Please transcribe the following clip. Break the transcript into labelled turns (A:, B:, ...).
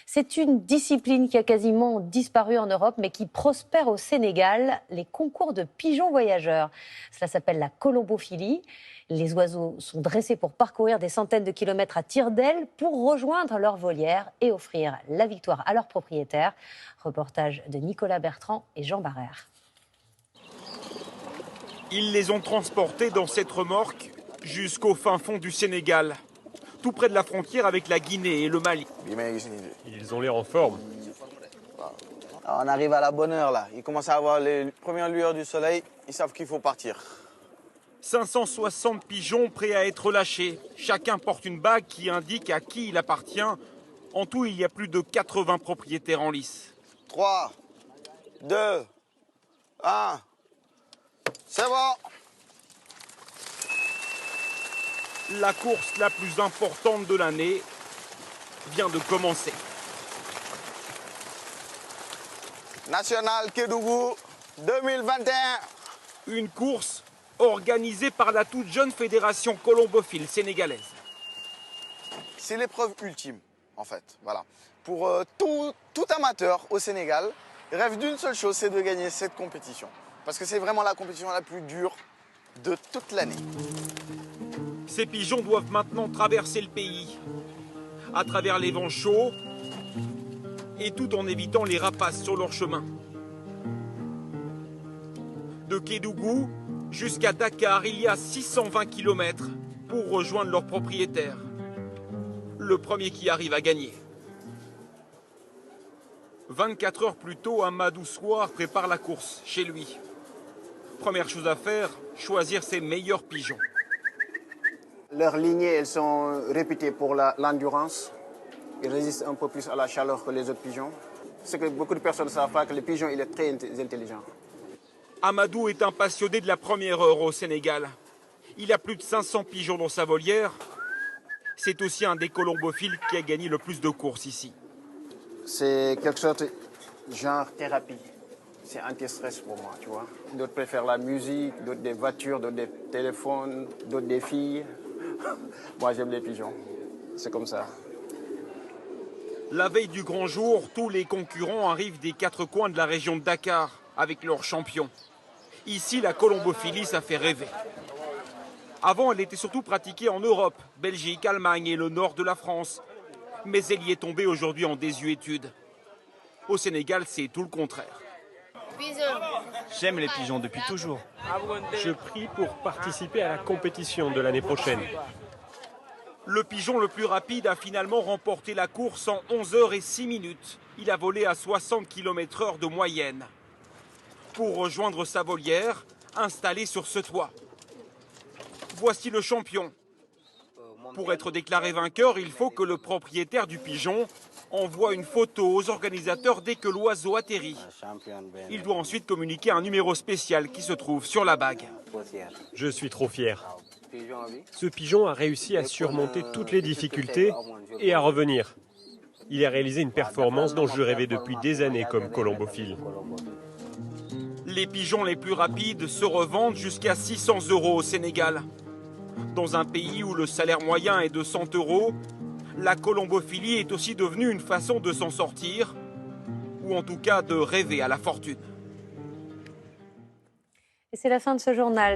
A: C'est une discipline qui a quasiment disparu en Europe, mais qui prospère au Sénégal, les concours de pigeons voyageurs. Cela s'appelle la colombophilie. Les oiseaux sont dressés pour parcourir des centaines de kilomètres à tire d'aile pour rejoindre leur volière et offrir la victoire à leurs propriétaires. Reportage de Nicolas Bertrand et Jean Barrère.
B: Ils les ont transportés dans cette remorque jusqu'au fin fond du Sénégal, tout près de la frontière avec la Guinée et le Mali.
C: Ils ont l'air en forme.
D: On arrive à la bonne heure là. Ils commencent à avoir les premières lueurs du soleil. Ils savent qu'il faut partir.
B: 560 pigeons prêts à être lâchés. Chacun porte une bague qui indique à qui il appartient. En tout, il y a plus de 80 propriétaires en lice.
D: 3, 2, 1. C'est bon.
B: La course la plus importante de l'année vient de commencer.
D: National Kédougou 2021.
B: Une course organisée par la toute jeune fédération colombophile sénégalaise.
D: C'est l'épreuve ultime, en fait. Voilà. Pour tout amateur au Sénégal, rêve d'une seule chose, c'est de gagner cette compétition. Parce que c'est vraiment la compétition la plus dure de toute l'année.
B: Ces pigeons doivent maintenant traverser le pays, à travers les vents chauds, et tout en évitant les rapaces sur leur chemin. De Kédougou jusqu'à Dakar, il y a 620 km pour rejoindre leurs propriétaires. Le premier qui arrive à gagner. 24 heures plus tôt, Amadou Soir prépare la course chez lui. Première chose à faire, choisir ses meilleurs pigeons.
E: Leurs lignées, elles sont réputées pour l'endurance. Ils résistent un peu plus à la chaleur que les autres pigeons. Ce que beaucoup de personnes ne savent pas, que le pigeon il est très intelligent.
B: Amadou est un passionné de la première heure au Sénégal. Il a plus de 500 pigeons dans sa volière. C'est aussi un des colombophiles qui a gagné le plus de courses ici.
E: C'est quelque chose de genre thérapie. C'est anti-stress pour moi, tu vois. D'autres préfèrent la musique, d'autres des voitures, d'autres des téléphones, d'autres des filles. Moi, j'aime les pigeons. C'est comme ça.
B: La veille du grand jour, tous les concurrents arrivent des quatre coins de la région de Dakar avec leurs champions. Ici, la colombophilie, ça fait rêver. Avant, elle était surtout pratiquée en Europe, Belgique, Allemagne et le nord de la France. Mais elle y est tombée aujourd'hui en désuétude. Au Sénégal, c'est tout le contraire.
C: J'aime les pigeons depuis toujours. Je prie pour participer à la compétition de l'année prochaine.
B: Le pigeon le plus rapide a finalement remporté la course en 11 heures et 6 minutes. Il a volé à 60 km/h de moyenne. Pour rejoindre sa volière, installée sur ce toit. Voici le champion. Pour être déclaré vainqueur, il faut que le propriétaire du pigeon envoie une photo aux organisateurs dès que l'oiseau atterrit. Il doit ensuite communiquer un numéro spécial qui se trouve sur la bague.
C: Je suis trop fier. Ce pigeon a réussi à surmonter toutes les difficultés et à revenir. Il a réalisé une performance dont je rêvais depuis des années comme colombophile.
B: Les pigeons les plus rapides se revendent jusqu'à 600 € au Sénégal. Dans un pays où le salaire moyen est de 100 €, la colombophilie est aussi devenue une façon de s'en sortir, ou en tout cas de rêver à la fortune.
A: Et c'est la fin de ce journal.